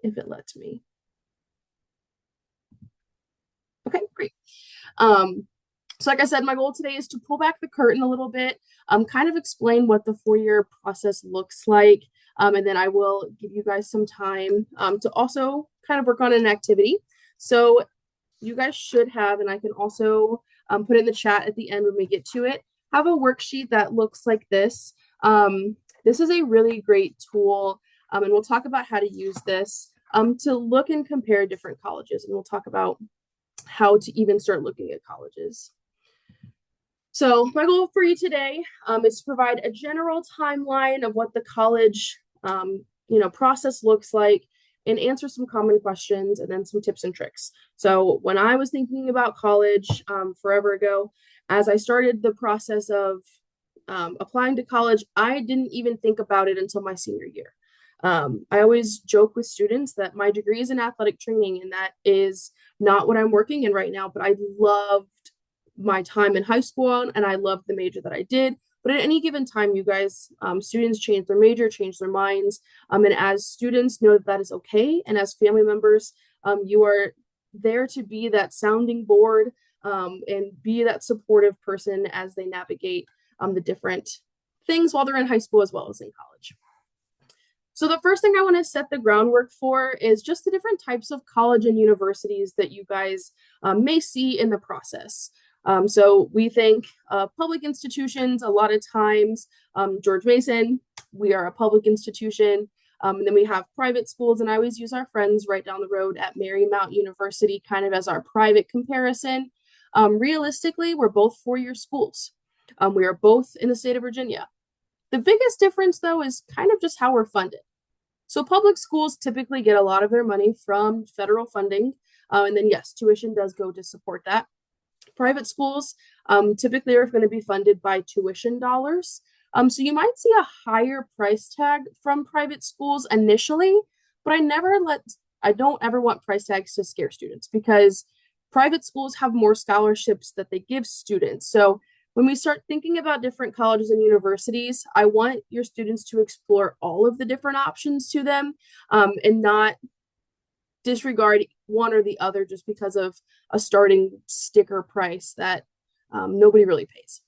if it lets me. Okay, great. So like I said, my goal today is to pull back the curtain a little bit, kind of explain what the 4-year process looks like, and then I will give you guys some time to also kind of work on an activity. So you guys should have, and I can also put it in the chat at the end when we get to it, have a worksheet that looks like this. This is a really great tool, and we'll talk about how to use this to look and compare different colleges, and we'll talk about how to even start looking at colleges. So my goal for you today is to provide a general timeline of what the college process looks like and answer some common questions and then some tips and tricks. So when I was thinking about college forever ago, as I started the process of applying to college, I didn't even think about it until my senior year. I always joke with students that my degree is in athletic training, and that is not what I'm working in right now, but I loved my time in high school and I loved the major that I did. But at any given time, you guys, students change their major, change their minds. And as students, know that that is okay. And as family members, you are there to be that sounding board and be that supportive person as they navigate the different things while they're in high school as well as in college. So the first thing I want to set the groundwork for is just the different types of college and universities that you guys may see in the process. So we think public institutions a lot of times, George Mason, we are a public institution. And then we have private schools, and I always use our friends right down the road at Marymount University kind of as our private comparison. Realistically, we're both 4-year schools. We are both in the state of Virginia. The biggest difference, though, is kind of just how we're funded. So public schools typically get a lot of their money from federal funding. And then, yes, tuition does go to support that. Private schools typically are going to be funded by tuition dollars. So you might see a higher price tag from private schools initially, but I don't ever want price tags to scare students because private schools have more scholarships that they give students. So when we start thinking about different colleges and universities, I want your students to explore all of the different options to them and not disregard one or the other just because of a starting sticker price that nobody really pays.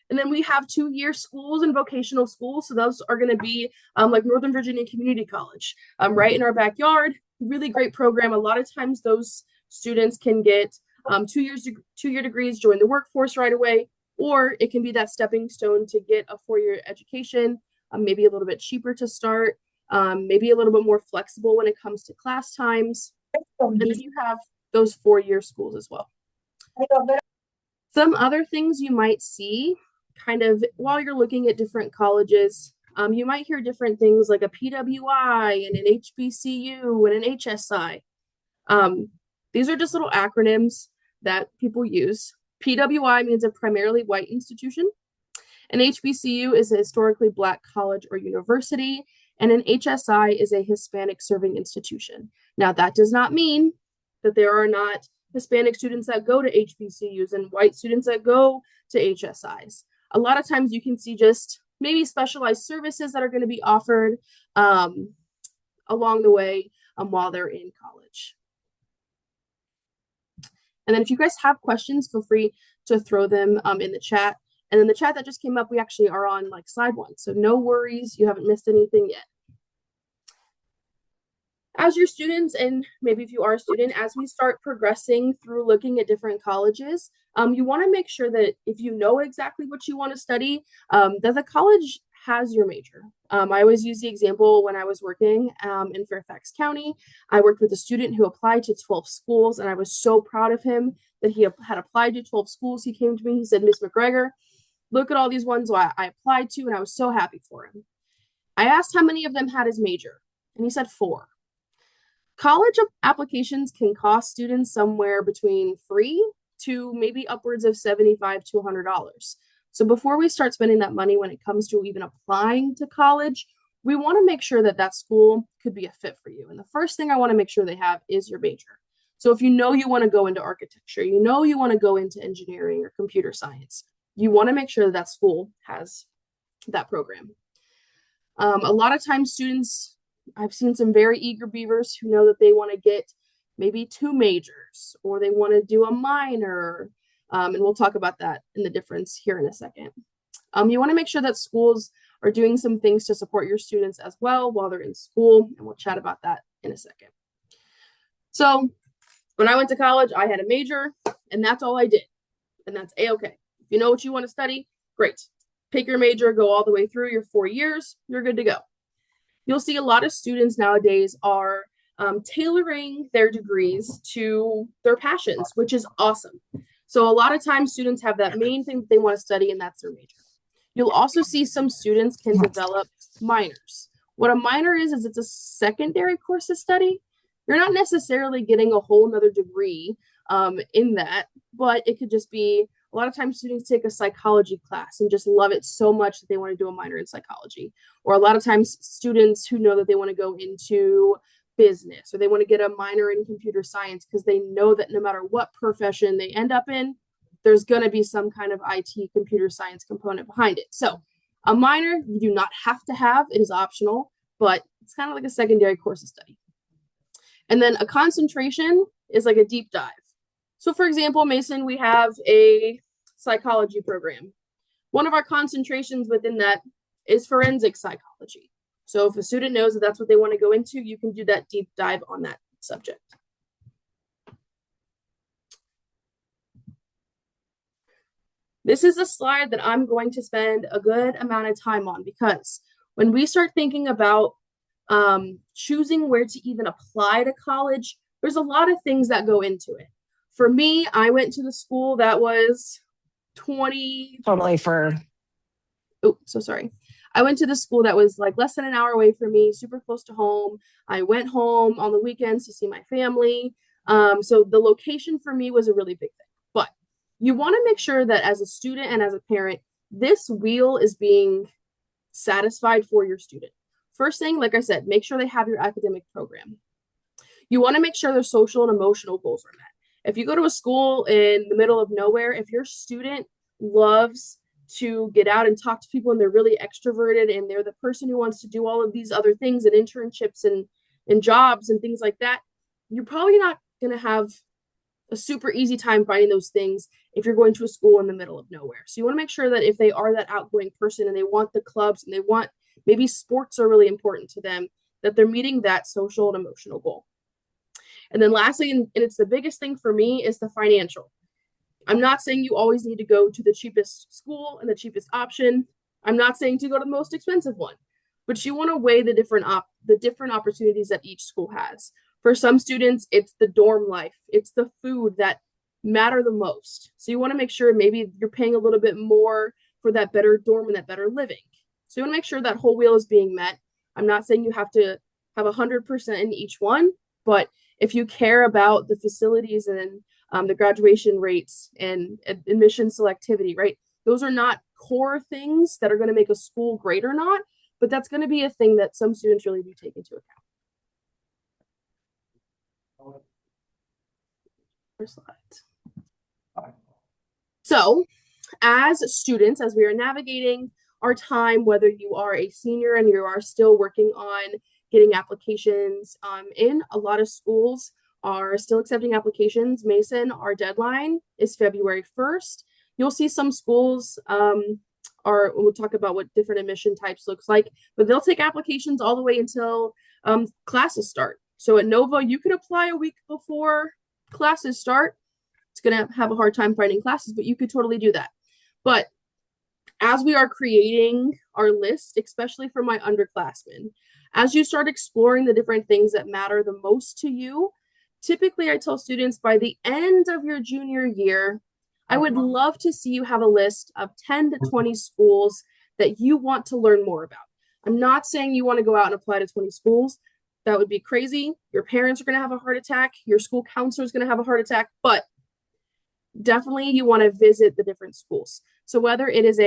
And then we have 2-year schools and vocational schools. So those are going to be like Northern Virginia Community College, right in our backyard. Really great program. A lot of times those students can get 2-year degrees, join the workforce right away, or it can be that stepping stone to get a 4-year education, maybe a little bit cheaper to start, maybe a little bit more flexible when it comes to class times. And then you have those 4-year schools as well. Some other things you might see kind of while you're looking at different colleges, you might hear different things like a PWI and an HBCU and an HSI. These are just little acronyms that people use. PWI means a primarily white institution. An HBCU is a historically Black college or university, and an HSI is a Hispanic serving institution. Now, that does not mean that there are not Hispanic students that go to HBCUs and white students that go to HSIs. A lot of times you can see just maybe specialized services that are going to be offered along the way while they're in college. And then if you guys have questions, feel free to throw them in the chat. And then the chat that just came up, we actually are on like slide 1. So no worries, you haven't missed anything yet. As your students, and maybe if you are a student, as we start progressing through looking at different colleges, you want to make sure that if you know exactly what you want to study, that the college has your major. I always use the example when I was working in Fairfax County. I worked with a student who applied to 12 schools, and I was so proud of him that he had applied to 12 schools. He came to me, he said, "Miss McGregor, look at all these ones I applied to," and I was so happy for him. I asked how many of them had his major, and he said 4. College applications can cost students somewhere between $3 to maybe upwards of $75 to $100. So before we start spending that money when it comes to even applying to college, we want to make sure that that school could be a fit for you. And the first thing I want to make sure they have is your major. So if you know you want to go into architecture, you know you want to go into engineering or computer science, you want to make sure that that school has that program. A lot of times students I've seen some very eager beavers who know that they want to get maybe two majors or they want to do a minor. And we'll talk about that in the difference here in a second. You want to make sure that schools are doing some things to support your students as well while they're in school, and we'll chat about that in a second. So when I went to college, I had a major, and that's all I did, and that's a-okay. If you know what you want to study, great. Pick your major, go all the way through your 4 years, you're good to go. You'll see a lot of students nowadays are tailoring their degrees to their passions, which is awesome. So a lot of times students have that main thing that they want to study, and that's their major. You'll also see some students can develop minors. What a minor is it's a secondary course of study. You're not necessarily getting a whole nother degree in that, but it could just be, a lot of times students take a psychology class and just love it so much that they want to do a minor in psychology. Or a lot of times students who know that they want to go into business or they want to get a minor in computer science because they know that no matter what profession they end up in, there's going to be some kind of IT computer science component behind it. So a minor, you do not have to have, it is optional, but it's kind of like a secondary course of study. And then a concentration is like a deep dive. So for example, Mason, we have a psychology program. One of our concentrations within that is forensic psychology. So if a student knows that that's what they want to go into, you can do that deep dive on that subject. This is a slide that I'm going to spend a good amount of time on because when we start thinking about choosing where to even apply to college, there's a lot of things that go into it. For me, I went to the school that was I went to the school that was like less than an hour away from me, super close to home. I went home on the weekends to see my family. So the location for me was a really big thing. But you want to make sure that as a student and as a parent, this wheel is being satisfied for your student. First thing, like I said, make sure they have your academic program. You want to make sure their social and emotional goals are met. If you go to a school in the middle of nowhere, if your student loves to get out and talk to people and they're really extroverted and they're the person who wants to do all of these other things and internships and jobs and things like that, you're probably not going to have a super easy time finding those things if you're going to a school in the middle of nowhere. So you want to make sure that if they are that outgoing person and they want the clubs and they want, maybe sports are really important to them, that they're meeting that social and emotional goal. And then lastly, and it's the biggest thing for me, is the financial. I'm not saying you always need to go to the cheapest school and the cheapest option. I'm not saying to go to the most expensive one, but you want to weigh the different opportunities that each school has. For some students, it's the dorm life, it's the food that matter the most. So you want to make sure maybe you're paying a little bit more for that better dorm and that better living. So you want to make sure that whole wheel is being met. I'm not saying you have to have 100% in each one, but if you care about the facilities and the graduation rates and admission selectivity, right? Those are not core things that are going to make a school great or not, but that's going to be a thing that some students really do take into account. First slide. So as students, as we are navigating our time, whether you are a senior and you are still working on getting applications in, a lot of schools are still accepting applications. Mason, our deadline is February 1st. You'll see some schools we'll talk about what different admission types looks like, but they'll take applications all the way until classes start. So at Nova, you can apply a week before classes start. It's going to have a hard time finding classes, but you could totally do that. But as we are creating our list, especially for my underclassmen, as you start exploring the different things that matter the most to you, typically I tell students by the end of your junior year, I would love to see you have a list of 10 to 20 schools that you want to learn more about. I'm not saying you want to go out and apply to 20 schools. That would be crazy. Your parents are going to have a heart attack. Your school counselor is going to have a heart attack, but definitely you want to visit the different schools. So whether it is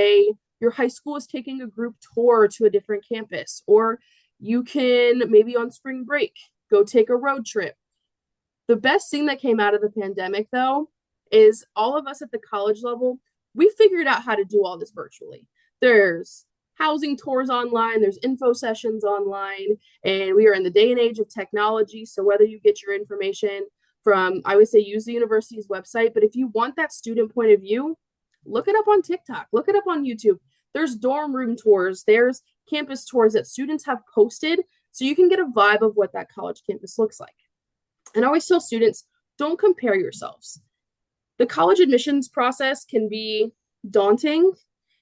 your high school is taking a group tour to a different campus, or you can maybe on spring break, go take a road trip. The best thing that came out of the pandemic though, is all of us at the college level, we figured out how to do all this virtually. There's housing tours online, there's info sessions online, and we are in the day and age of technology. So whether you get your information from, I would say, use the university's website, but if you want that student point of view, look it up on TikTok, look it up on YouTube. There's dorm room tours, there's campus tours that students have posted, so you can get a vibe of what that college campus looks like. And I always tell students, don't compare yourselves. The college admissions process can be daunting.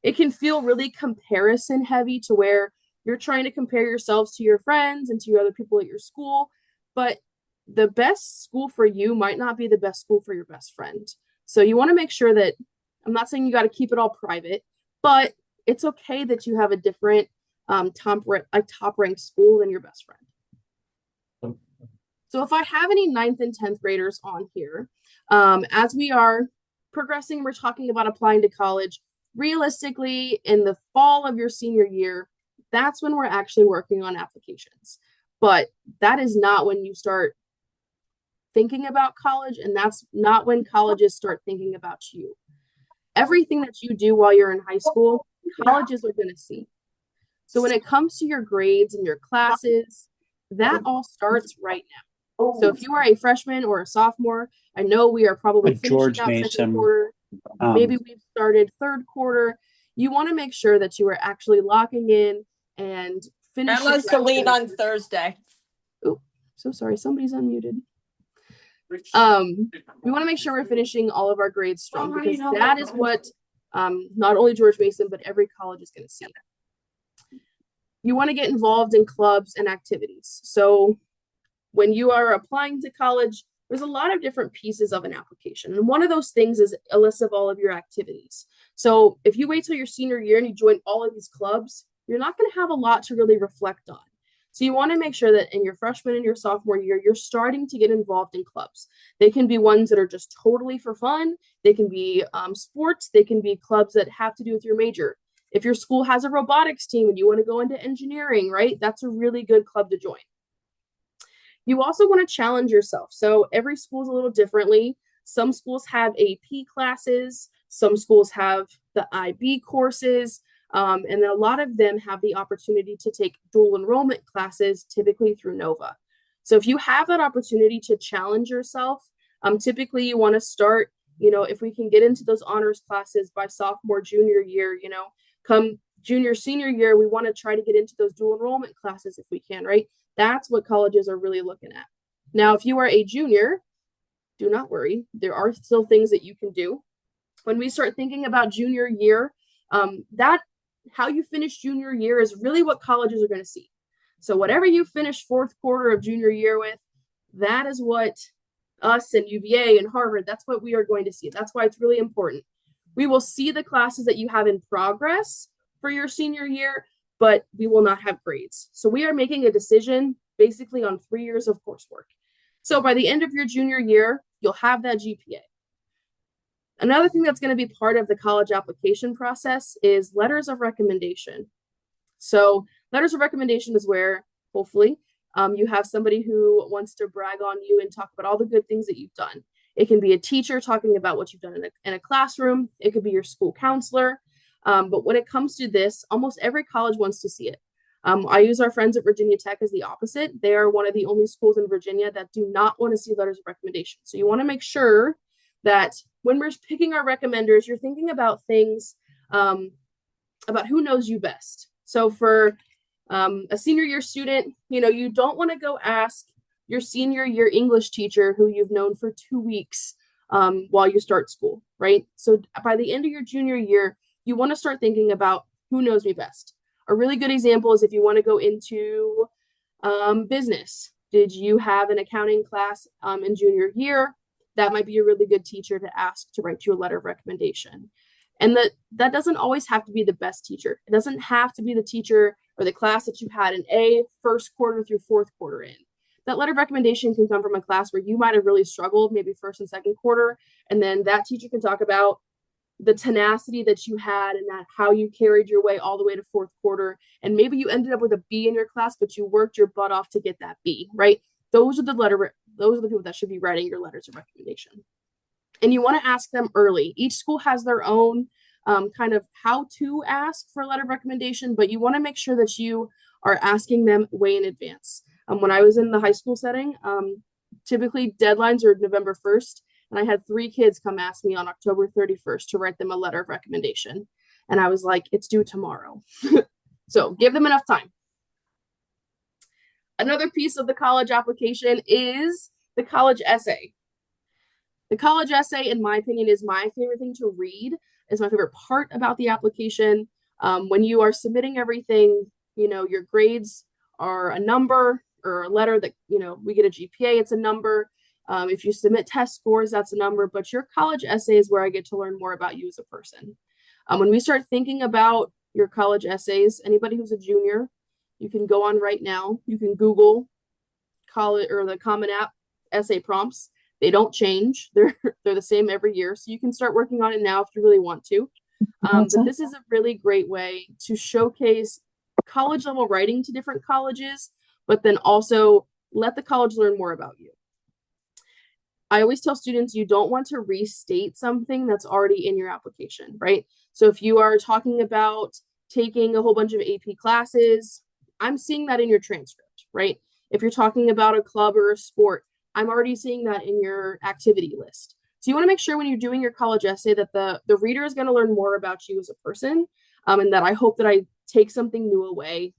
It can feel really comparison heavy to where you're trying to compare yourselves to your friends and to your other people at your school, but the best school for you might not be the best school for your best friend. So you want to make sure that, I'm not saying you got to keep it all private, but it's okay that you have a different top ranked school than your best friend. So if I have any 9th and 10th graders on here, as we are progressing, we're talking about applying to college. Realistically, in the fall of your senior year, that's when we're actually working on applications. But that is not when you start thinking about college, and that's not when colleges start thinking about you. Everything that you do while you're in high school, colleges are going to see. So when it comes to your grades and your classes, that all starts right now. So if you are a freshman or a sophomore, I know we are probably finishing out second quarter. Maybe we've started third quarter. You want to make sure that you are actually locking in and finishing. That was to lead on Thursday. Oh, so sorry. Somebody's unmuted. We want to make sure we're finishing all of our grades strong, because that is what not only George Mason, but every college is going to see. You want to get involved in clubs and activities. So when you are applying to college, there's a lot of different pieces of an application. And one of those things is a list of all of your activities. So if you wait till your senior year and you join all of these clubs, you're not going to have a lot to really reflect on. So you want to make sure that in your freshman and your sophomore year, you're starting to get involved in clubs. They can be ones that are just totally for fun. They can be sports. They can be clubs that have to do with your major. If your school has a robotics team and you want to go into engineering, right, that's a really good club to join. You also want to challenge yourself. So every school is a little differently. Some schools have AP classes. Some schools have the IB courses. And then a lot of them have the opportunity to take dual enrollment classes, typically through Nova. So if you have that opportunity to challenge yourself, typically you want to start, if we can get into those honors classes by sophomore, junior year, come junior, senior year, we want to try to get into those dual enrollment classes if we can, right? That's what colleges are really looking at. Now, if you are a junior, do not worry. There are still things that you can do. When we start thinking about junior year, how you finish junior year is really what colleges are going to see. So whatever you finish fourth quarter of junior year with, that is what us and UVA and Harvard, that's what we are going to see. That's why it's really important. We will see the classes that you have in progress for your senior year, but we will not have grades. So we are making a decision basically on 3 years of coursework. So by the end of your junior year, you'll have that GPA. Another thing that's going to be part of the college application process is letters of recommendation. So letters of recommendation is where, hopefully, you have somebody who wants to brag on you and talk about all the good things that you've done. It can be a teacher talking about what you've done in a classroom. It could be your school counselor. But when it comes to this, almost every college wants to see it. I use our friends at Virginia Tech as the opposite. They are one of the only schools in Virginia that do not want to see letters of recommendation. So you want to make sure that when we're picking our recommenders, you're thinking about things about who knows you best. So for a senior year student, you don't want to go ask your senior year English teacher who you've known for 2 weeks while you start school, right? So by the end of your junior year, you want to start thinking about who knows me best. A really good example is if you want to go into business. Did you have an accounting class in junior year? That might be a really good teacher to ask to write you a letter of recommendation. And that doesn't always have to be the best teacher. It doesn't have to be the teacher or the class that you had an A first quarter through fourth quarter in. That letter of recommendation can come from a class where you might have really struggled, maybe first and second quarter, and then that teacher can talk about the tenacity that you had and that how you carried your way all the way to fourth quarter. And maybe you ended up with a B in your class, but you worked your butt off to get that B, right? Those are the people that should be writing your letters of recommendation. And you want to ask them early. Each school has their own kind of how to ask for a letter of recommendation, but you want to make sure that you are asking them way in advance. When I was in the high school setting, typically deadlines are November 1st, and I had 3 kids come ask me on October 31st to write them a letter of recommendation. And I was like, it's due tomorrow. So give them enough time. Another piece of the college application is the college essay. The college essay, in my opinion, is my favorite thing to read. It's my favorite part about the application. When you are submitting everything, your grades are a number or a letter that, we get a GPA, it's a number. If you submit test scores, that's a number, but your college essay is where I get to learn more about you as a person. When we start thinking about your college essays, anybody who's a junior, you can go on right now. You can Google college or the Common App essay prompts. They don't change. They're the same every year. So you can start working on it now if you really want to. But this is a really great way to showcase college level writing to different colleges, but then also let the college learn more about you. I always tell students you don't want to restate something that's already in your application, right? So if you are talking about taking a whole bunch of AP classes, I'm seeing that in your transcript, right? If you're talking about a club or a sport, I'm already seeing that in your activity list. So you want to make sure when you're doing your college essay that the reader is going to learn more about you as a person, and that I hope that I take something new away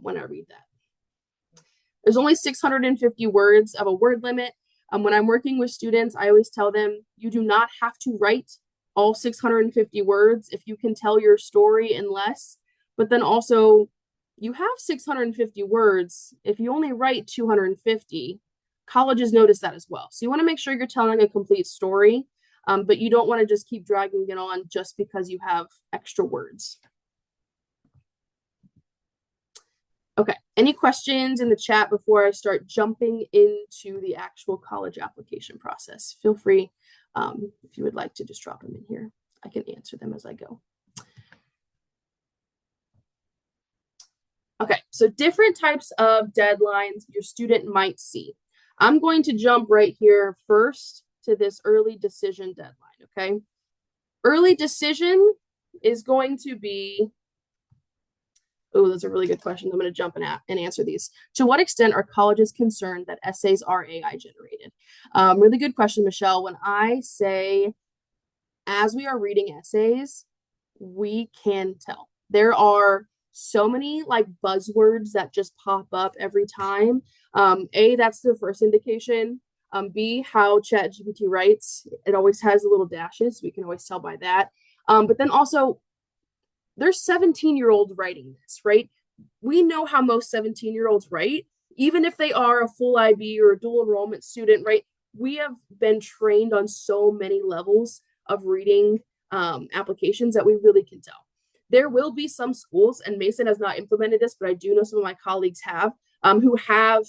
when I read that. There's only 650 words of a word limit. When I'm working with students, I always tell them you do not have to write all 650 words if you can tell your story in less. But then also, you have 650 words. If you only write 250, colleges notice that as well. So you want to make sure you're telling a complete story, but you don't want to just keep dragging it on just because you have extra words. Okay, any questions in the chat before I start jumping into the actual college application process? Feel free, if you would like to just drop them in here. I can answer them as I go. Okay, so different types of deadlines your student might see. I'm going to jump right here first to this early decision deadline, okay? Early decision is going to be, oh, that's a really good question. I'm going to jump and answer these. To what extent are colleges concerned that essays are AI generated? Really good question, Michelle. When I say, as we are reading essays, we can tell. There are so many like buzzwords that just pop up every time. A, that's the first indication. B, how ChatGPT writes. It always has the little dashes. We can always tell by that. But then also, there's 17-year-olds writing this, right? We know how most 17-year-olds write, even if they are a full IB or a dual enrollment student, right? We have been trained on so many levels of reading applications that we really can tell. There will be some schools, and Mason has not implemented this, but I do know some of my colleagues have, who have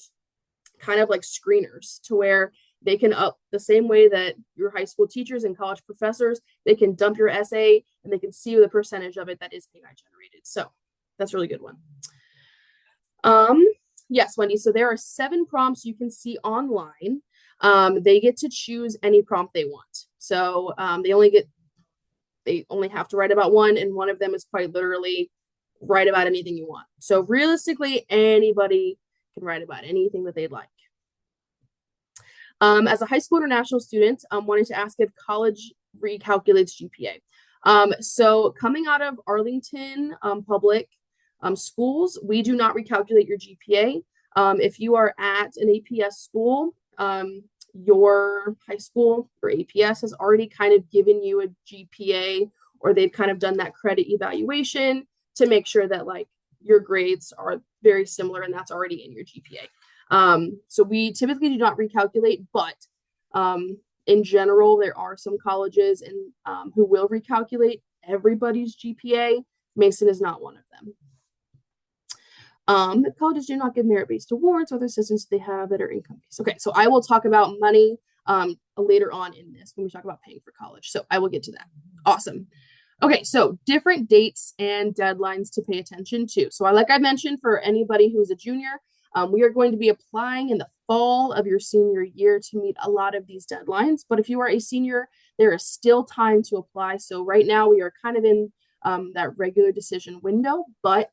kind of like screeners to where they can up the same way that your high school teachers and college professors, they can dump your essay and they can see the percentage of it that is AI generated. So that's a really good one. Yes, Wendy. So there are 7 prompts you can see online. They get to choose any prompt they want. So they only have to write about one, and one of them is quite literally write about anything you want. So realistically, anybody can write about anything that they'd like. As a high school international student, wanting to ask if college recalculates GPA. So coming out of Arlington public schools, we do not recalculate your GPA. If you are at an APS school, your high school or APS has already kind of given you a GPA, or they've kind of done that credit evaluation to make sure that like your grades are very similar and that's already in your GPA. So we typically do not recalculate, but in general, there are some colleges who will recalculate everybody's GPA. Mason is not one of them. Colleges do not give merit-based awards or other assistance they have that are income-based. Okay, so I will talk about money later on in this when we talk about paying for college. So I will get to that. Awesome. Okay, so different dates and deadlines to pay attention to. So like I mentioned, for anybody who's a junior, We are going to be applying in the fall of your senior year to meet a lot of these deadlines. But if you are a senior, there is still time to apply. So right now we are kind of in that regular decision window, but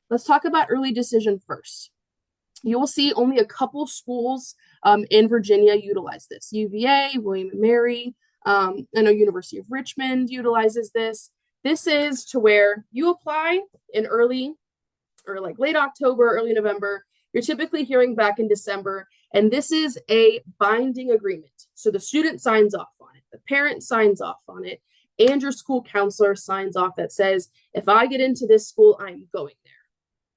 let's talk about early decision first. You will see only a couple schools in Virginia utilize this. UVA, William and Mary, I know University of Richmond utilizes this. This is to where you apply in early or like late October, early November. You're typically hearing back in December, and this is a binding agreement. So the student signs off on it, the parent signs off on it, and your school counselor signs off that says, if I get into this school, I'm going there.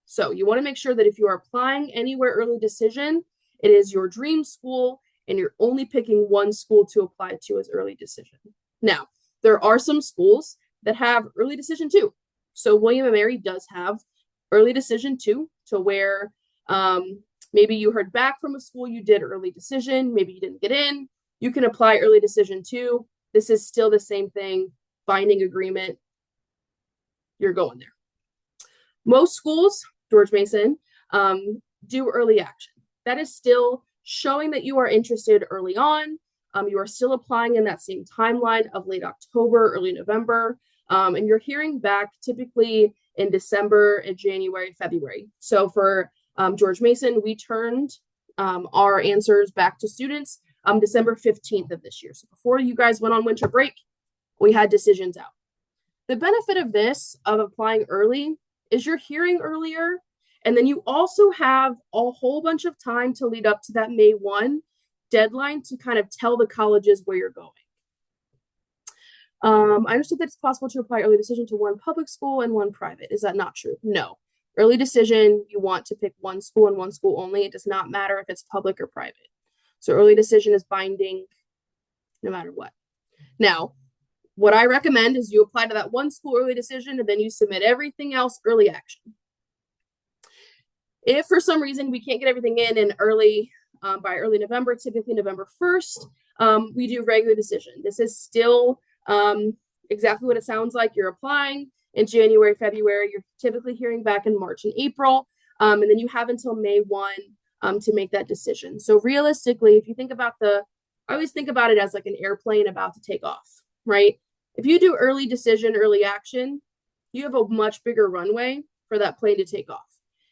So you want to make sure that if you are applying anywhere early decision, it is your dream school, and you're only picking one school to apply to as early decision. Now, there are some schools that have early decision too. So William and Mary does have early decision too, to where maybe you heard back from a school, you did early decision, maybe you didn't get in, you can apply early decision too. This is still the same thing, binding agreement, you're going there. Most schools, George Mason, do early action. That is still showing that you are interested early on. You are still applying in that same timeline of late October, early November, and you're hearing back typically in December and January, February. So for George Mason, we turned our answers back to students December 15th of this year. So before you guys went on winter break, we had decisions out. The benefit of this, of applying early, is you're hearing earlier, and then you also have a whole bunch of time to lead up to that May 1 deadline to kind of tell the colleges where you're going. I understood that it's possible to apply early decision to one public school and one private. Is that not true? No. Early decision, you want to pick one school and one school only. It does not matter if it's public or private. So early decision is binding no matter what. Now, what I recommend is you apply to that one school early decision, and then you submit everything else early action. If for some reason we can't get everything in early, by early November, typically November 1st, we do regular decision. This is still exactly what it sounds like. You're applying in January, February. You're typically hearing back in March and April, and then you have until May 1 to make that decision. So realistically, if you think about I always think about it as like an airplane about to take off, right? If you do early decision, early action, you have a much bigger runway for that plane to take off.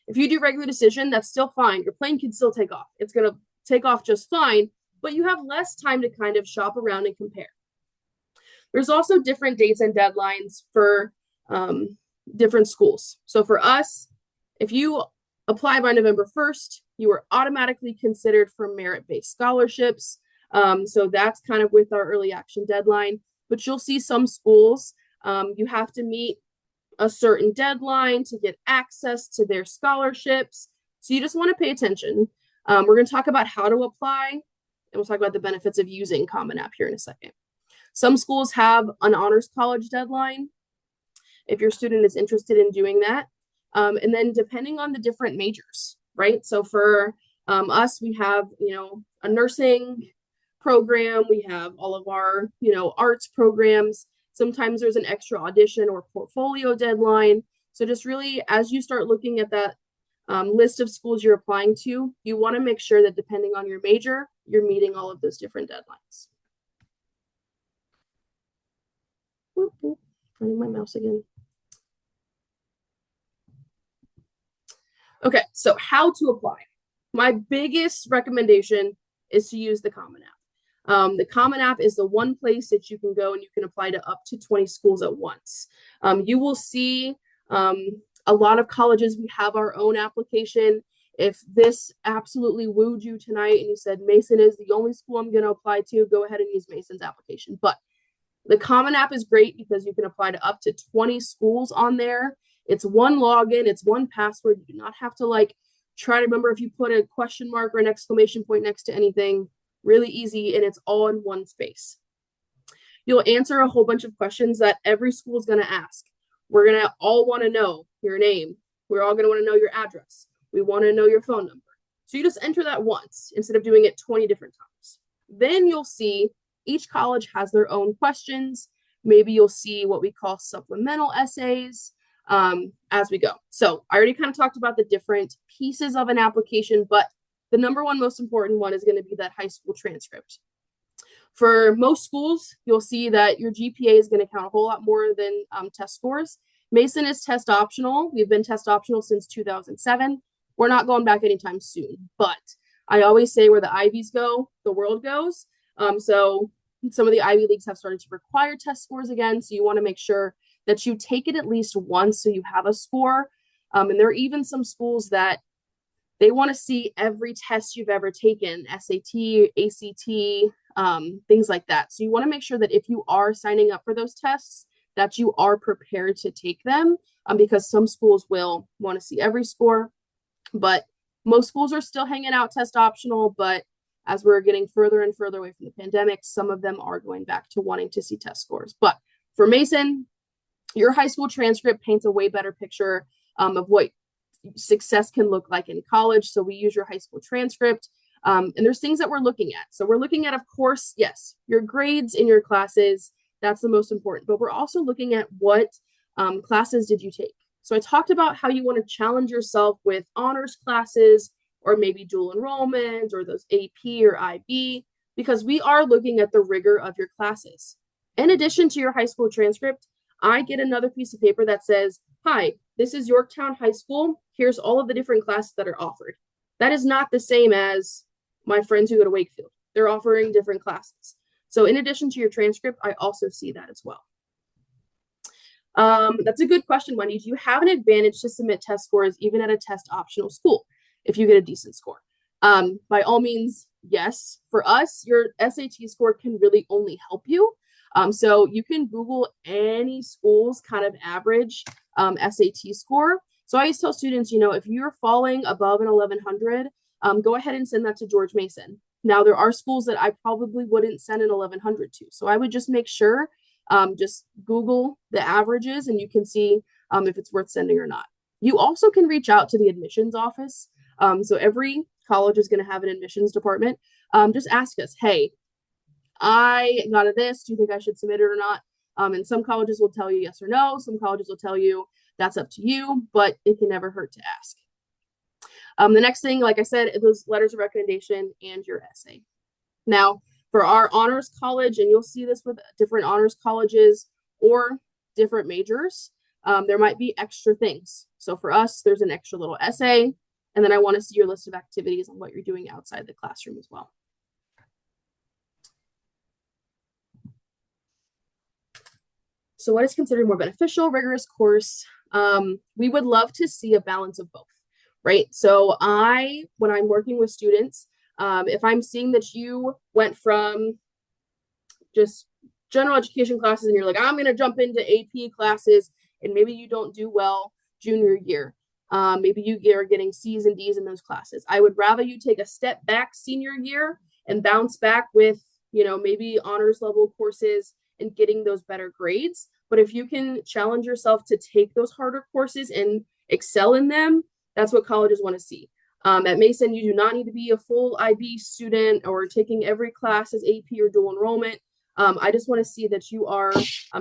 If you do regular decision, that's still fine. Your plane can still take off. It's going to take off just fine, but you have less time to kind of shop around and compare. There's also different dates and deadlines for different schools. So for us, if you apply by November 1st, you are automatically considered for merit-based scholarships. So that's kind of with our early action deadline. But you'll see some schools, you have to meet a certain deadline to get access to their scholarships. So you just want to pay attention. We're going to talk about how to apply, and we'll talk about the benefits of using Common App here in a second. Some schools have an honors college deadline if your student is interested in doing that. And then depending on the different majors, right? So for us, we have, a nursing program, we have all of our, arts programs. Sometimes there's an extra audition or portfolio deadline. So just really, as you start looking at that list of schools you're applying to, you want to make sure that depending on your major, you're meeting all of those different deadlines. Whoop, whoop. Running my mouse again. Okay, so how to apply. My biggest recommendation is to use the Common App. The Common App is the one place that you can go and you can apply to up to 20 schools at once. You will see a lot of colleges, we have our own application. If this absolutely wooed you tonight and you said Mason is the only school I'm going to apply to, go ahead and use Mason's application. But the Common App is great because you can apply to up to 20 schools on there. It's one login, it's one password. You do not have to try to remember if you put a question mark or an exclamation point next to anything. Really easy, and it's all in one space. You'll answer a whole bunch of questions that every school is going to ask. We're going to all want to know your name. We're all going to want to know your address. We want to know your phone number. So you just enter that once instead of doing it 20 different times. Then you'll see each college has their own questions. Maybe you'll see what we call supplemental essays. as we go. So I already kind of talked about the different pieces of an application, but the number one most important one is going to be that high school transcript. For most schools, you'll see that your GPA is going to count a whole lot more than test scores. Mason is test optional. We've been test optional since 2007. We're not going back anytime soon, but I always say where the Ivies go, the world goes. So some of the Ivy Leagues have started to require test scores again. So you want to make sure that you take it at least once so you have a score. And there are even some schools that they want to see every test you've ever taken, SAT, ACT, things like that. So you want to make sure that if you are signing up for those tests, that you are prepared to take them, because some schools will want to see every score, but most schools are still hanging out test optional. But as we're getting further and further away from the pandemic, some of them are going back to wanting to see test scores. But for Mason, your high school transcript paints a way better picture of what success can look like in college. So we use your high school transcript. And there's things that we're looking at. So we're looking at, of course, yes, your grades in your classes. That's the most important. But we're also looking at what classes did you take. So I talked about how you want to challenge yourself with honors classes or maybe dual enrollment or those AP or IB, because we are looking at the rigor of your classes. In addition to your high school transcript, I get another piece of paper that says, hi, this is Yorktown High School. Here's all of the different classes that are offered. That is not the same as my friends who go to Wakefield. They're offering different classes. So in addition to your transcript, I also see that as well. That's a good question, Wendy. Do you have an advantage to submit test scores even at a test optional school if you get a decent score? By all means, yes. For us, your SAT score can really only help you. So you can Google any school's kind of average SAT score. So I always tell students, if you're falling above an 1100, go ahead and send that to George Mason. Now, there are schools that I probably wouldn't send an 1100 to. So I would just make sure, just Google the averages and you can see if it's worth sending or not. You also can reach out to the admissions office. So every college is going to have an admissions department. Just ask us, hey, I got a this. Do you think I should submit it or not? And some colleges will tell you yes or no. Some colleges will tell you that's up to you, but it can never hurt to ask. The next thing, like I said, those letters of recommendation and your essay. Now, for our honors college, and you'll see this with different honors colleges or different majors, there might be extra things. So for us, there's an extra little essay, and then I want to see your list of activities and what you're doing outside the classroom as well. So what is considered more beneficial, rigorous course? We would love to see a balance of both, right? So when I'm working with students, if I'm seeing that you went from just general education classes and you're like, I'm going to jump into AP classes, and maybe you don't do well junior year. Maybe you are getting C's and D's in those classes. I would rather you take a step back senior year and bounce back with, maybe honors level courses and getting those better grades. But if you can challenge yourself to take those harder courses and excel in them, that's what colleges want to see. At Mason, you do not need to be a full IB student or taking every class as AP or dual enrollment. I just want to see that you are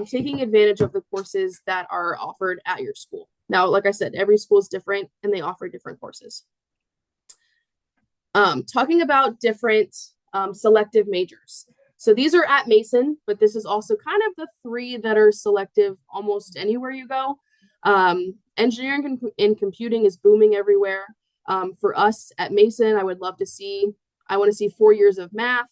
taking advantage of the courses that are offered at your school. Now, like I said, every school is different and they offer different courses. Talking about different selective majors. So these are at Mason, but this is also kind of the three that are selective almost anywhere you go. Engineering and computing is booming everywhere. For us at Mason, I want to see 4 years of math,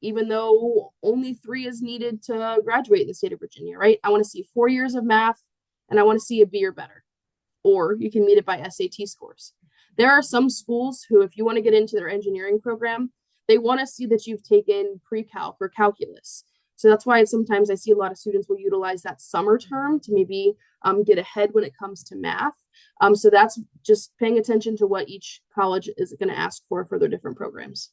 even though only 3 is needed to graduate in the state of Virginia, right? I want to see 4 years of math, and I want to see a B or better, or you can meet it by SAT scores. There are some schools who, if you want to get into their engineering program, they want to see that you've taken pre-calc or calculus. So that's why sometimes I see a lot of students will utilize that summer term to maybe get ahead when it comes to math. So that's just paying attention to what each college is going to ask for their different programs.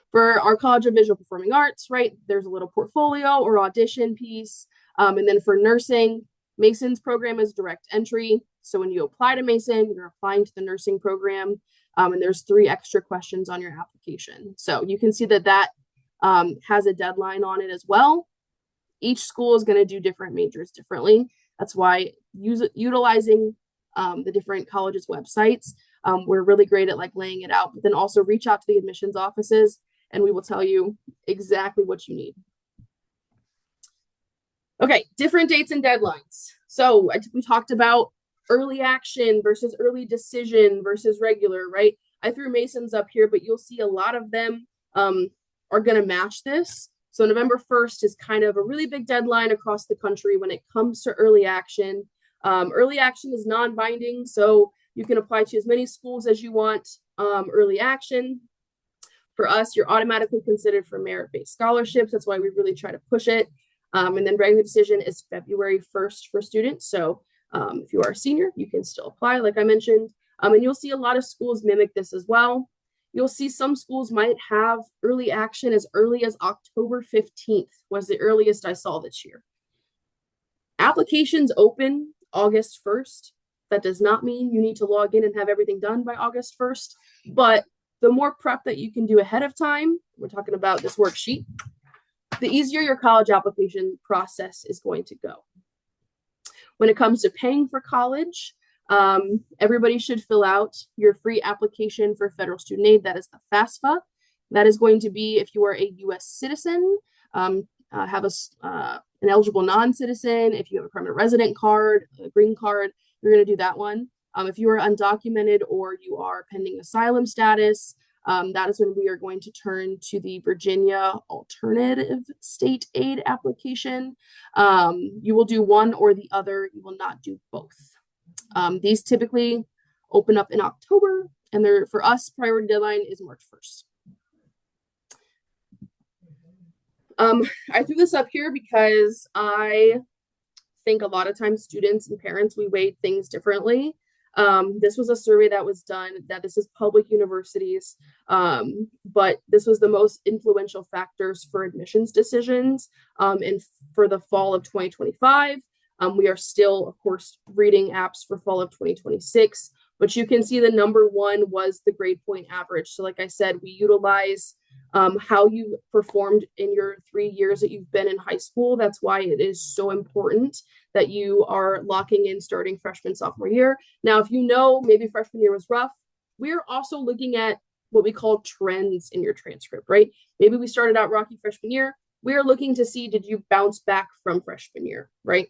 For our College of Visual Performing Arts, right, there's a little portfolio or audition piece. And then for nursing, Mason's program is direct entry. So when you apply to Mason, you're applying to the nursing program. And there's 3 extra questions on your application. So you can see that has a deadline on it as well. Each school is going to do different majors differently. That's why utilizing the different colleges' websites. We're really great at like laying it out, but then also reach out to the admissions offices and we will tell you exactly what you need. Okay, different dates and deadlines. So we talked about early action versus early decision versus regular, right? I threw Masons up here, but you'll see a lot of them are going to match this. So November 1st is kind of a really big deadline across the country when it comes to early action. Early action is non-binding, so you can apply to as many schools as you want. Early action, for us, you're automatically considered for merit-based scholarships. That's why we really try to push it. And then regular decision is February 1st for students. So if you are a senior, you can still apply, like I mentioned. And you'll see a lot of schools mimic this as well. You'll see some schools might have early action as early as October 15th was the earliest I saw this year. Applications open August 1st. That does not mean you need to log in and have everything done by August 1st, but the more prep that you can do ahead of time, we're talking about this worksheet, the easier your college application process is going to go. When it comes to paying for college, everybody should fill out your free application for federal student aid. That is the FAFSA. That is going to be if you are a U.S. citizen, have an eligible non-citizen, if you have a permanent resident card, a green card, you're going to do that one. If you are undocumented or you are pending asylum status, that is when we are going to turn to the Virginia Alternative State Aid application. You will do one or the other. You will not do both. These typically open up in October, and for us, priority deadline is March 1st. I threw this up here because I think a lot of times students and parents, we weigh things differently. This was a survey that was done, that this is public universities, but this was the most influential factors for admissions decisions. And for the fall of 2025, we are still, of course, reading apps for fall of 2026, but you can see the number one was the grade point average. So like I said, we utilize how you performed in your 3 years that you've been in high school. That's why it is so important that you are locking in starting freshman, sophomore year. Now, if you know maybe freshman year was rough, we're also looking at what we call trends in your transcript, right? Maybe we started out rocky freshman year. We're looking to see, did you bounce back from freshman year, right?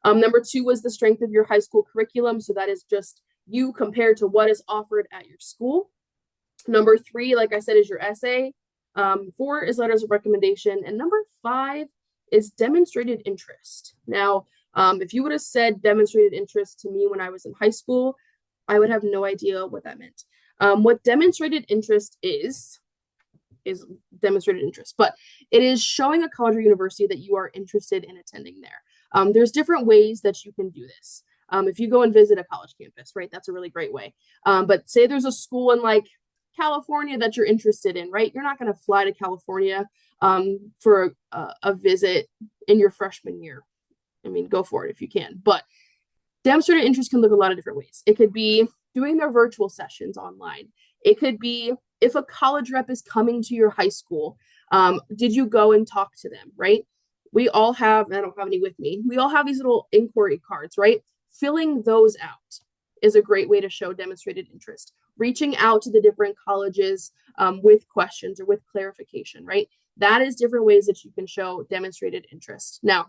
Number two was the strength of your high school curriculum. So that is just you compared to what is offered at your school. Number three, like I said, is your essay. 4 is letters of recommendation. And number 5 is demonstrated interest. Now, if you would have said demonstrated interest to me when I was in high school, I would have no idea what that meant. What demonstrated interest is demonstrated interest, but it is showing a college or university that you are interested in attending there. There's different ways that you can do this. If you go and visit a college campus, right, that's a really great way. But say there's a school in like California that you're interested in, right? You're not going to fly to California for a visit in your freshman year. I mean, go for it if you can. But demonstrated interest can look a lot of different ways. It could be doing their virtual sessions online. It could be if a college rep is coming to your high school, did you go and talk to them, right? We all have, I don't have any with me, we all have these little inquiry cards, right? Filling those out is a great way to show demonstrated interest. Reaching out to the different colleges with questions or with clarification, right? That is different ways that you can show demonstrated interest. Now,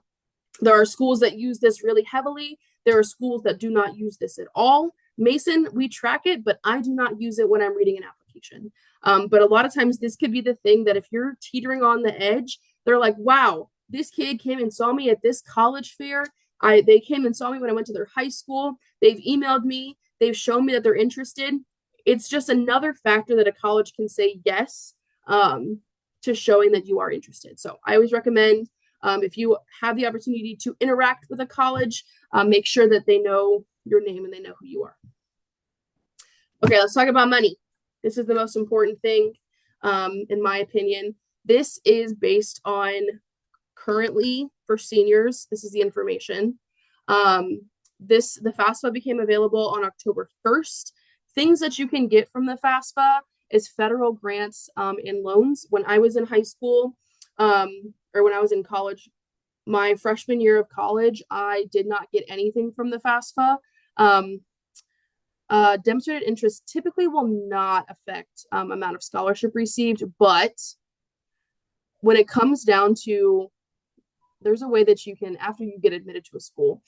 there are schools that use this really heavily. There are schools that do not use this at all. Mason, we track it, but I do not use it when I'm reading an application. But a lot of times this could be the thing that if you're teetering on the edge, they're like, wow, this kid came and saw me at this college fair. They came and saw me when I went to their high school. They've emailed me. They've shown me that they're interested. It's just another factor that a college can say yes to showing that you are interested. So I always recommend if you have the opportunity to interact with a college, make sure that they know your name and they know who you are. Okay, let's talk about money. This is the most important thing, in my opinion. This is based on currently for seniors. This is the information. The FAFSA became available on October 1st. Things that you can get from the FAFSA is federal grants and loans. When I was in high school, or when I was in college, my freshman year of college, I did not get anything from the FAFSA. Demonstrated interest typically will not affect amount of scholarship received, but when it comes down to, there's a way that you can, after you get admitted to a school,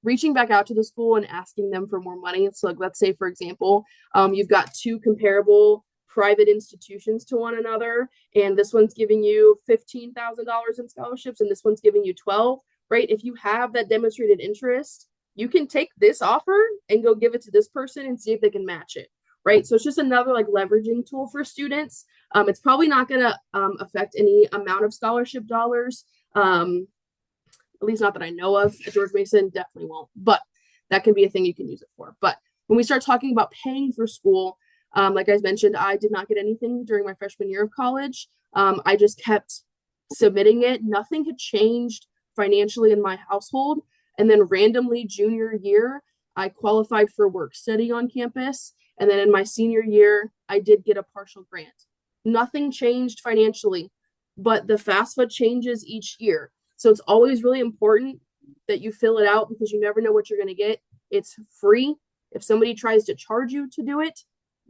reaching back out to the school and asking them for more money. So like, let's say, for example, you've got two comparable private institutions to one another, and this one's giving you $15,000 in scholarships and this one's giving you 12, right? If you have that demonstrated interest, you can take this offer and go give it to this person and see if they can match it, right? So it's just another like leveraging tool for students. It's probably not going to affect any amount of scholarship dollars, at least not that I know of. At George Mason, definitely won't, but that can be a thing you can use it for. But when we start talking about paying for school, like I mentioned, I did not get anything during my freshman year of college. I just kept submitting it. Nothing had changed financially in my household. And then randomly junior year, I qualified for work study on campus. And then in my senior year, I did get a partial grant. Nothing changed financially, but the FAFSA changes each year. So it's always really important that you fill it out because you never know what you're going to get. It's free. If somebody tries to charge you to do it,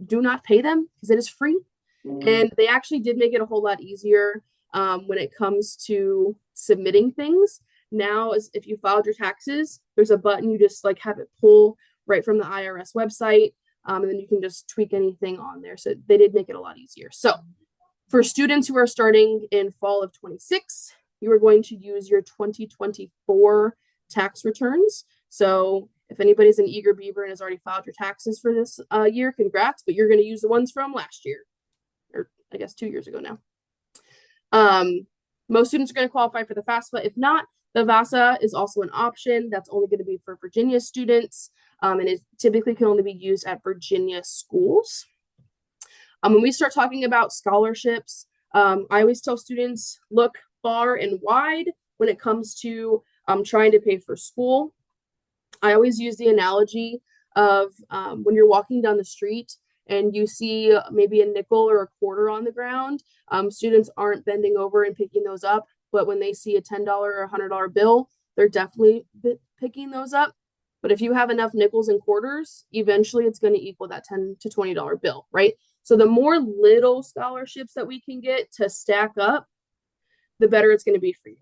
do not pay them because it is free. And they actually did make it a whole lot easier when it comes to submitting things. Now, if you filed your taxes, there's a button, you just like have it pull right from the IRS website, and then you can just tweak anything on there. So they did make it a lot easier. So for students who are starting in fall of 26, you are going to use your 2024 tax returns. So if anybody's an eager beaver and has already filed your taxes for this year, congrats, but you're going to use the ones from last year, or I guess 2 years ago now. Most students are going to qualify for the FAFSA. If not, the VASA is also an option. That's only going to be for Virginia students, and it typically can only be used at Virginia schools. When we start talking about scholarships, I always tell students, look far and wide when it comes to trying to pay for school. I always use the analogy of when you're walking down the street and you see maybe a nickel or a quarter on the ground, students aren't bending over and picking those up. But when they see a $10 or $100 bill, they're definitely picking those up. But if you have enough nickels and quarters, eventually it's going to equal that $10 to $20 bill, right? So the more little scholarships that we can get to stack up, the better it's going to be for you.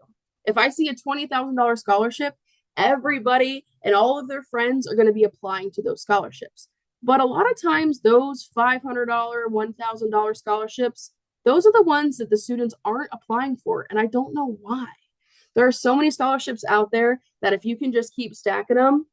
If I see a $20,000 scholarship, everybody and all of their friends are going to be applying to those scholarships. But a lot of times those $500, $1,000 scholarships, those are the ones that the students aren't applying for. And I don't know why. There are so many scholarships out there that if you can just keep stacking them,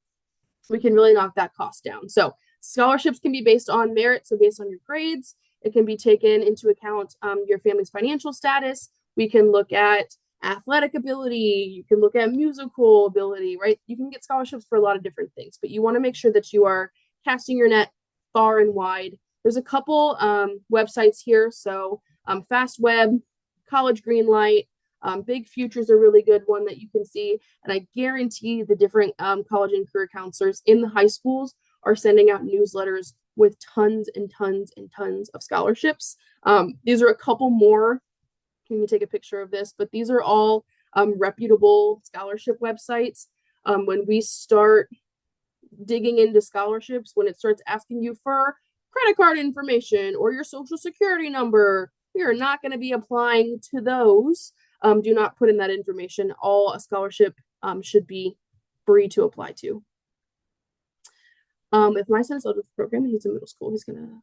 we can really knock that cost down. So scholarships can be based on merit, so based on your grades. It can be taken into account your family's financial status. We can look at athletic ability. You can look at musical ability, right? You can get scholarships for a lot of different things, but you want to make sure that you are casting your net far and wide. There's a couple websites here. So FastWeb, College Greenlight, Big Future's a really good one that you can see. And I guarantee the different college and career counselors in the high schools are sending out newsletters with tons and tons and tons of scholarships. These are a couple more. Can you take a picture of this? But these are all reputable scholarship websites. When we start digging into scholarships, when it starts asking you for credit card information or your social security number, we are not going to be applying to those. Do not put in that information. All a scholarship should be free to apply to. If my son's out of the program, he's in middle school, he's gonna,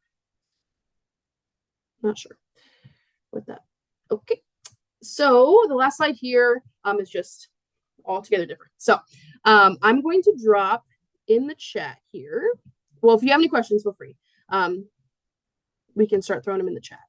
not sure what that. Okay, so the last slide here is just altogether different. So I'm going to drop in the chat here. Well, if you have any questions, feel free. We can start throwing them in the chat.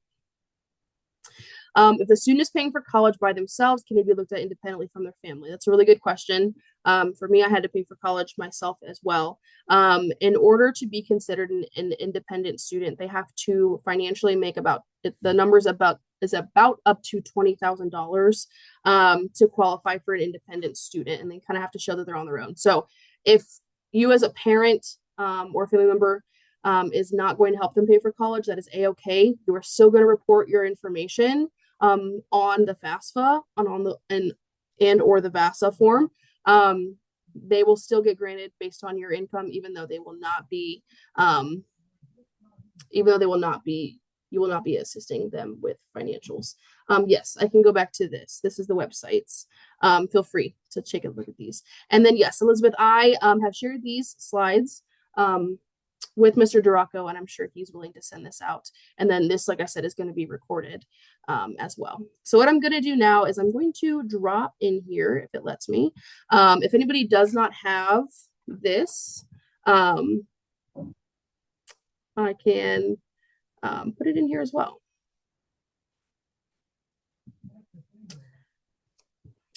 If the student is paying for college by themselves, can they be looked at independently from their family? That's a really good question. For me, I had to pay for college myself as well. In order to be considered an independent student, they have to financially make the numbers is about up to $20,000 to qualify for an independent student, and they kind of have to show that they're on their own. So if you as a parent or family member is not going to help them pay for college, that is a-okay. You are still going to report your information on the FAFSA and and or the VASA form, they will still get granted based on your income, even though they will not be, even though they will not be, you will not be assisting them with financials. Yes, I can go back to this. This is the websites. Feel free to take a look at these. And then, yes, Elizabeth, I have shared these slides with Mr. Duraco, and I'm sure he's willing to send this out. And then this, like I said, is going to be recorded as well. So what I'm going to do now is I'm going to drop in here, if it lets me. If anybody does not have this, I can put it in here as well.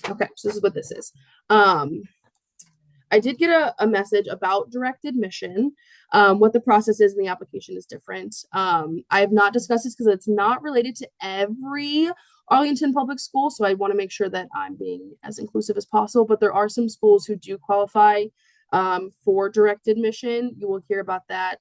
Okay, so this is what this is. I did get a message about direct admission. What the process is in the application is different. I have not discussed this because it's not related to every Arlington public school, so I want to make sure that I'm being as inclusive as possible, but there are some schools who do qualify for direct admission. You will hear about that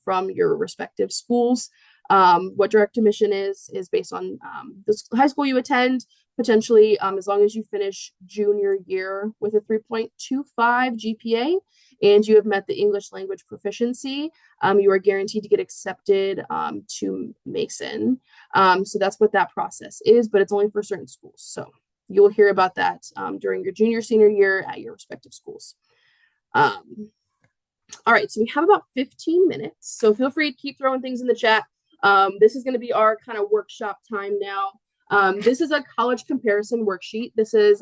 from your respective schools. What direct admission is based on the high school you attend, potentially as long as you finish junior year with a 3.25 GPA and you have met the English language proficiency, you are guaranteed to get accepted to Mason. So that's what that process is, but it's only for certain schools. So you'll hear about that during your junior, senior year at your respective schools. All right, so we have about 15 minutes. So feel free to keep throwing things in the chat. This is going to be our kind of workshop time now. This is a college comparison worksheet. This is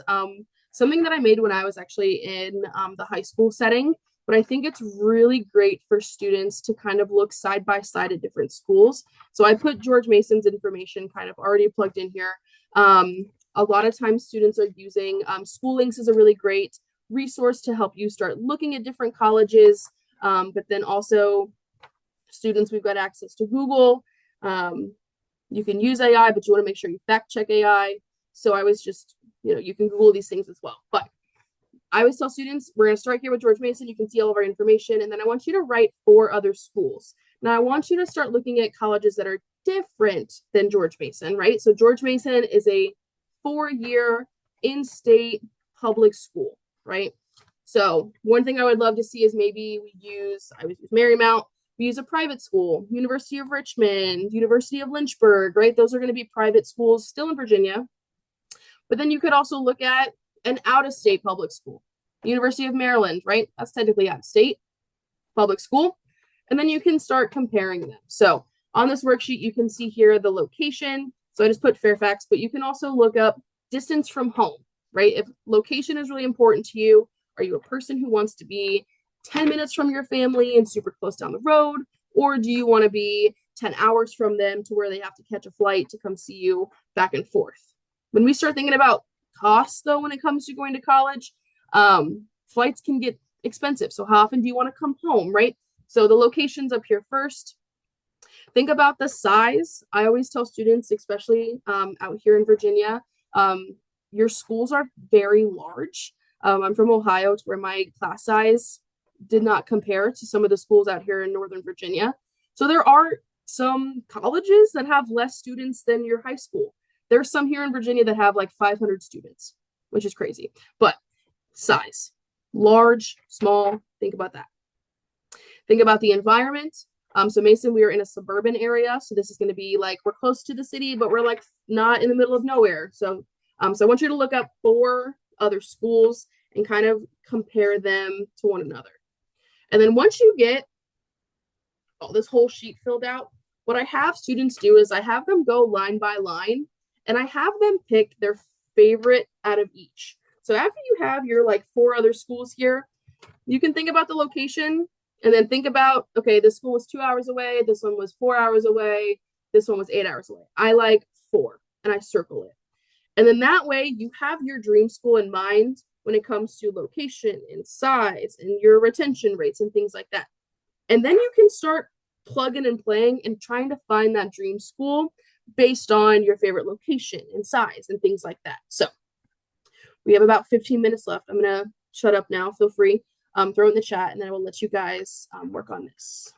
something that I made when I was actually in the high school setting, but I think it's really great for students to kind of look side by side at different schools. So I put George Mason's information kind of already plugged in here. A lot of times students are using School Links is a really great resource to help you start looking at different colleges, but then also students, we've got access to Google. You can use AI, but you want to make sure you fact check AI. So I was just, you can Google these things as well. But I always tell students, we're going to start here with George Mason. You can see all of our information. And then I want you to write 4 other schools. Now I want you to start looking at colleges that are different than George Mason, right? So George Mason is a 4-year in-state public school, right? So one thing I would love to see is maybe I would use Marymount. We use a private school, University of Richmond, University of Lynchburg, right? Those are going to be private schools still in Virginia. But then you could also look at an out-of-state public school, University of Maryland, right? That's technically out-of-state public school. And then you can start comparing them. So on this worksheet, you can see here the location. So I just put Fairfax, but you can also look up distance from home, right? If location is really important to you, are you a person who wants to be 10 minutes from your family and super close down the road? Or do you want to be 10 hours from them to where they have to catch a flight to come see you back and forth? When we start thinking about costs, though, when it comes to going to college, flights can get expensive. So how often do you want to come home, right? So the location's up here first. Think about the size. I always tell students, especially out here in Virginia, your schools are very large. I'm from Ohio, to where my class size did not compare to some of the schools out here in Northern Virginia. So there are some colleges that have less students than your high school. There's some here in Virginia that have like 500 students, which is crazy. But size, large, small, think about that. Think about the environment. So Mason, we are in a suburban area. So this is going to be like, we're close to the city, but we're like not in the middle of nowhere. So I want you to look up 4 other schools and kind of compare them to one another. And then once you get this whole sheet filled out, what I have students do is I have them go line by line and I have them pick their favorite out of each. So after you have your like 4 other schools here, you can think about the location and then think about, okay, this school was 2 hours away. This one was 4 hours away. This one was 8 hours away. I like 4 and I circle it. And then that way you have your dream school in mind when it comes to location and size and your retention rates and things like that. And then you can start plugging and playing and trying to find that dream school based on your favorite location and size and things like that. So we have about 15 minutes left. I'm going to shut up now. Feel free, throw it in the chat, and then I will let you guys work on this.